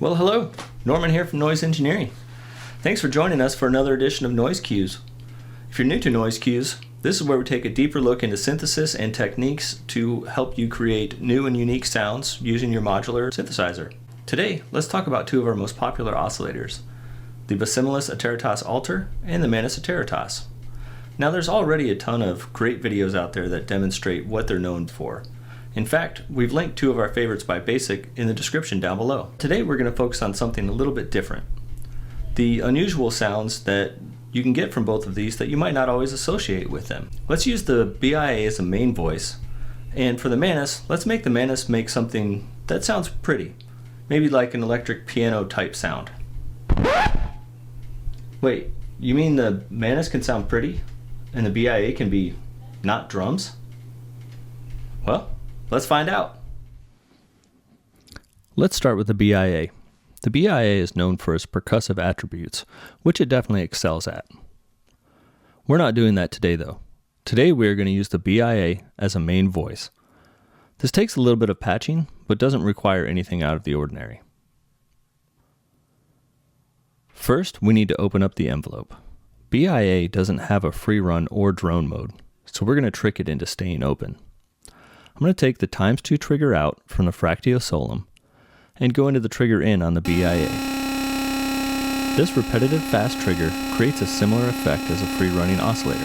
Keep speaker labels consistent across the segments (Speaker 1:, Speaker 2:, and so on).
Speaker 1: Well, hello, Norman here from Noise Engineering. Thanks for joining us for another edition of Noise Cues. If you're new to Noise Cues, this is where we take a deeper look into synthesis and techniques to help you create new and unique sounds using your modular synthesizer. Today, let's talk about two of our most popular oscillators, the Basek Ateritas Alter and the Manus Ateritas. Now, there's already a ton of great videos out there that demonstrate what they're known for. In fact, we've linked two of our favorites by Basek in the description down below. Today we're going to focus on something a little bit different. The unusual sounds that you can get from both of these that you might not always associate with them. Let's use the BIA as a main voice, and for the Manus, let's make the Manus make something that sounds pretty. Maybe like an electric piano type sound. Wait, you mean the Manus can sound pretty and the BIA can be not drums? Well, let's find out.
Speaker 2: Let's start with the BIA. The BIA is known for its percussive attributes, which it definitely excels at. We're not doing that today though. Today we are going to use the BIA as a main voice. This takes a little bit of patching, but doesn't require anything out of the ordinary. First, we need to open up the envelope. BIA doesn't have a free run or drone mode, so we're going to trick it into staying open. I'm going to take the ×2 trigger out from the Fractio Solum and go into the trigger in on the BIA. This repetitive fast trigger creates a similar effect as a free-running oscillator.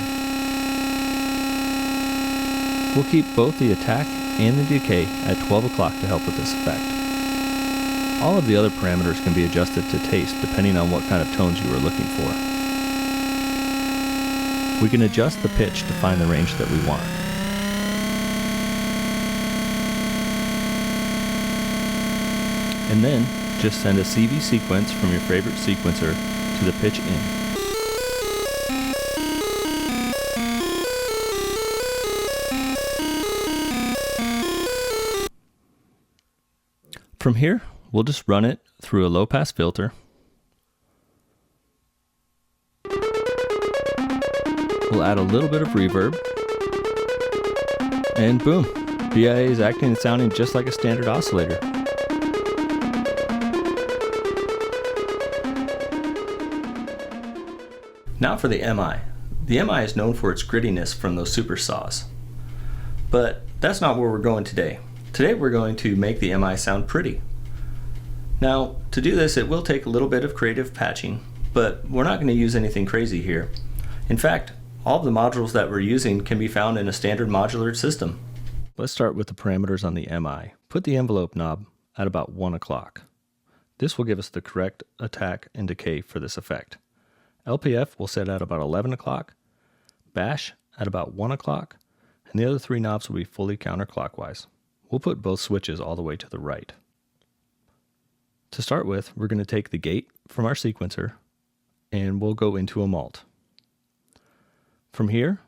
Speaker 2: We'll keep both the attack and the decay at 12 o'clock to help with this effect. All of the other parameters can be adjusted to taste depending on what kind of tones you are looking for. We can adjust the pitch to find the range that we want. And then, just send a CV sequence from your favorite sequencer to the pitch in. From here, we'll just run it through a low-pass filter. We'll add a little bit of reverb. And boom, BIA is acting and sounding just like a standard oscillator.
Speaker 1: Now for the MI. The MI is known for its grittiness from those super saws. But that's not where we're going today. Today we're going to make the MI sound pretty. Now, to do this, it will take a little bit of creative patching, but we're not going to use anything crazy here. In fact, all of the modules that we're using can be found in a standard modular system.
Speaker 2: Let's start with the parameters on the MI. Put the envelope knob at about 1 o'clock. This will give us the correct attack and decay for this effect. LPF will set at about 11 o'clock, Bash at about 1 o'clock, and the other three knobs will be fully counterclockwise. We'll put both switches all the way to the right. To start with, we're going to take the gate from our sequencer and we'll go into a mult. From here,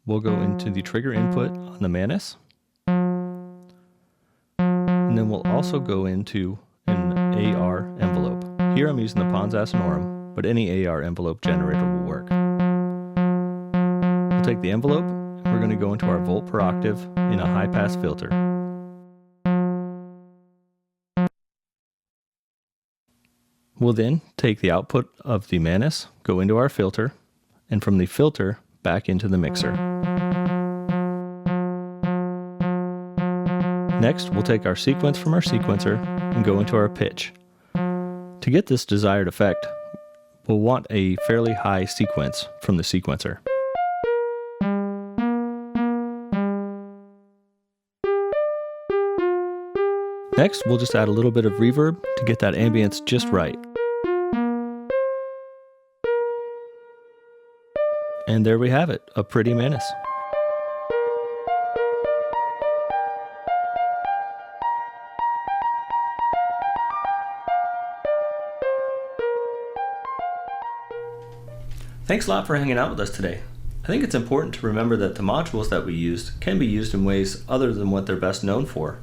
Speaker 2: we'll go into the trigger input on the Manus, and then we'll also go into an AR envelope. Here I'm using the Pons Asinorum, but any AR envelope generator will work. We'll take the envelope, and we're going to go into our volt per octave in a high-pass filter. We'll then take the output of the Manus, go into our filter, and from the filter, back into the mixer. Next, we'll take our sequence from our sequencer and go into our pitch. To get this desired effect, we'll want a fairly high sequence from the sequencer. Next, we'll just add a little bit of reverb to get that ambience just right. And there we have it, a pretty Manus.
Speaker 1: Thanks a lot for hanging out with us today. I think it's important to remember that the modules that we used can be used in ways other than what they're best known for.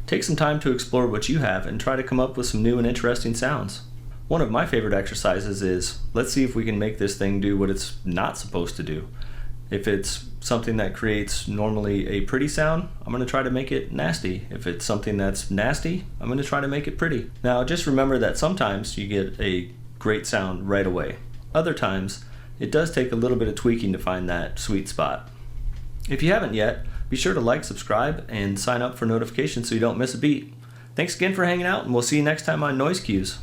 Speaker 1: Take some time to explore what you have and try to come up with some new and interesting sounds. One of my favorite exercises is, let's see if we can make this thing do what it's not supposed to do. If it's something that creates normally a pretty sound, I'm going to try to make it nasty. If it's something that's nasty, I'm going to try to make it pretty. Now just remember that sometimes you get a great sound right away. Other times, it does take a little bit of tweaking to find that sweet spot. If you haven't yet, be sure to like, subscribe, and sign up for notifications so you don't miss a beat. Thanks again for hanging out, and we'll see you next time on Noise Cues.